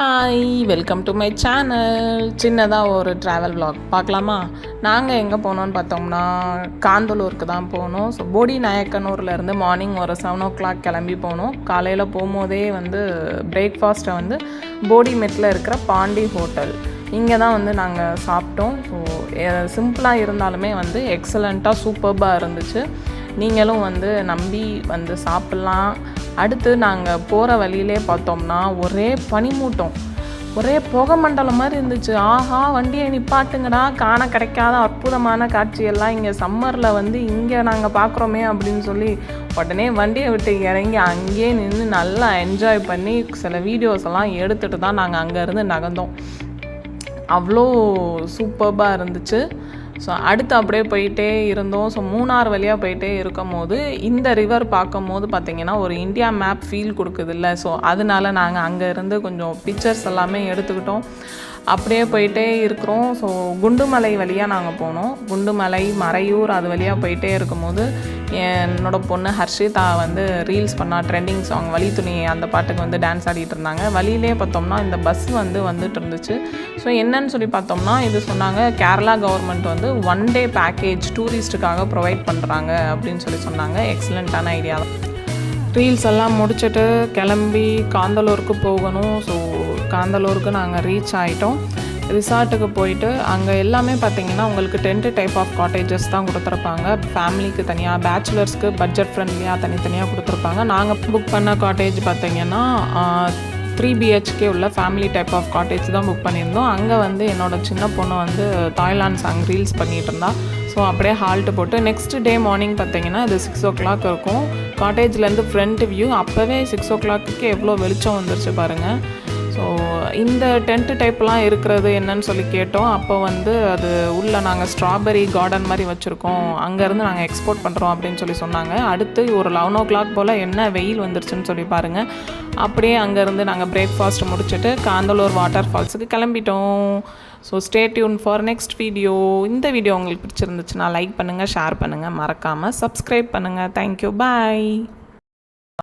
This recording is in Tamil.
Hi, welcome to my channel. சின்னதாக ஒரு ட்ராவல் vlog பார்க்கலாமா? நாங்கள் எங்கே போனோன்னு பார்த்தோம்னா காந்தலூருக்கு தான் போனோம். ஸோ போடி நாயக்கனூர்லேருந்து மார்னிங் ஒரு 7 o'clock கிளம்பி போனோம். காலையில் போகும்போதே பிரேக்ஃபாஸ்ட்டை போடி மெட்டில் இருக்கிற பாண்டி ஹோட்டல் இங்கே தான் நாங்கள் சாப்பிட்டோம். ஸோ சிம்பிளாக இருந்தாலுமே எக்ஸலண்ட்டாக சூப்பர்பாக இருந்துச்சு. நீங்களும் நம்பி சாப்பிட்லாம். அடுத்து நாங்கள் போகிற வழியிலே பார்த்தோம்னா ஒரே பனிமூட்டம், ஒரே புகை மண்டலம் மாதிரி இருந்துச்சு. ஆஹா, வண்டியை நிப்பாட்டுங்கடா, காண கிடைக்காத அற்புதமான காட்சியெல்லாம் இங்கே சம்மரில் இங்கே நாங்கள் பார்க்குறோமே அப்படின்னு சொல்லி உடனே வண்டியை விட்டு இறங்கி அங்கேயே நின்று நல்லா என்ஜாய் பண்ணி சில வீடியோஸ் எல்லாம் எடுத்துகிட்டு தான் நாங்கள் அங்கேருந்து நகர்ந்தோம். அவ்வளோ சூப்பர்பாக இருந்துச்சு. ஸோ அடுத்து அப்படியே போயிட்டே இருந்தோம். ஸோ மூணார் வழியாக போயிட்டே இருக்கும் போது இந்த ரிவர் பார்க்கும் போது பார்த்திங்கன்னா ஒரு இந்தியா மேப் ஃபீல் கொடுக்குது இல்லை. ஸோ அதனால நாங்கள் அங்கே இருந்து கொஞ்சம் பிக்சர்ஸ் எல்லாமே எடுத்துக்கிட்டோம். அப்படியே போயிட்டே இருக்கிறோம். ஸோ குண்டுமலை வழியாக நாங்கள் போனோம். குண்டுமலை, மறையூர் அது வழியாக போயிட்டே இருக்கும்போது என்னோடய பொண்ணு ஹர்ஷிதா ரீல்ஸ் பண்ணால் ட்ரெண்டிங் சாங் வழி துணி அந்த பாட்டுக்கு டான்ஸ் ஆடிட்டு இருந்தாங்க. வழியிலே பார்த்தோம்னா இந்த பஸ் வந்துட்டு இருந்துச்சு. ஸோ என்னன்னு சொல்லி பார்த்தோம்னா இது சொன்னாங்க, கேரளா கவர்மெண்ட் 1 day பேக்கேஜ் டூரிஸ்ட்டுக்காக ப்ரொவைட் பண்ணுறாங்க அப்படின்னு சொல்லி சொன்னாங்க. எக்ஸலண்ட்டான ஐடியா தான். ரீல்ஸ் எல்லாம் முடிச்சுட்டு கிளம்பி காந்தலூருக்கு போகணும். ஸோ காந்தலூருக்கு நாங்கள் ரீச் ஆகிட்டோம். ரிசார்ட்டுக்கு போயிட்டு அங்கே எல்லாமே பார்த்திங்கன்னா உங்களுக்கு 10 டைப் ஆஃப் காட்டேஜஸ் தான் கொடுத்துருப்பாங்க. ஃபேமிலிக்கு தனியாக, பேச்சுலர்ஸ்க்கு பட்ஜெட் ஃப்ரெண்ட்லியாக தனித்தனியாக கொடுத்துருப்பாங்க. நாங்கள் புக் பண்ண காட்டேஜ் பார்த்திங்கன்னா 3 BHK உள்ள ஃபேமிலி டைப் ஆஃப் காட்டேஜ் தான் புக் பண்ணியிருந்தோம். அங்கே என்னோடய சின்ன பொண்ணு தாய்லாந்து சாங் ரீல்ஸ் பண்ணிகிட்டு இருந்தா. ஸோ அப்படியே ஹால்ட்டு போட்டு நெக்ஸ்ட் டே மார்னிங் பார்த்திங்கன்னா இது 6 o'clock இருக்கும். காட்டேஜ்லேருந்து ஃப்ரண்ட் வியூ அப்போவே 6 o'clock எவ்வளோ வெளிச்சம் வந்துருச்சு பாருங்கள். ஸோ இந்த டென்ட் டைப்லாம் இருக்கிறது என்னன்னு சொல்லி கேட்டோம். அப்போ அது உள்ளே நாங்கள் ஸ்ட்ராபெரி கார்டன் மாதிரி வச்சுருக்கோம், அங்கேருந்து நாங்கள் எக்ஸ்போர்ட் பண்ணுறோம் அப்படின்னு சொல்லி சொன்னாங்க. அடுத்து ஒரு 11 o'clock போல் என்ன வெயில் வந்துருச்சுன்னு சொல்லி பாருங்கள். அப்படியே அங்கேருந்து நாங்கள் பிரேக்ஃபாஸ்ட் முடிச்சுட்டு காந்தலூர் வாட்டர் ஃபால்ஸுக்கு கிளம்பிட்டோம். So stay tune for next video. இந்த வீடியோ உங்களுக்கு பிடிச்சிருந்துச்சுன்னா லைக் பண்ணுங்கள், ஷேர் பண்ணுங்கள், மறக்காமல் சப்ஸ்கிரைப் பண்ணுங்கள். தேங்க்யூ, பாய்.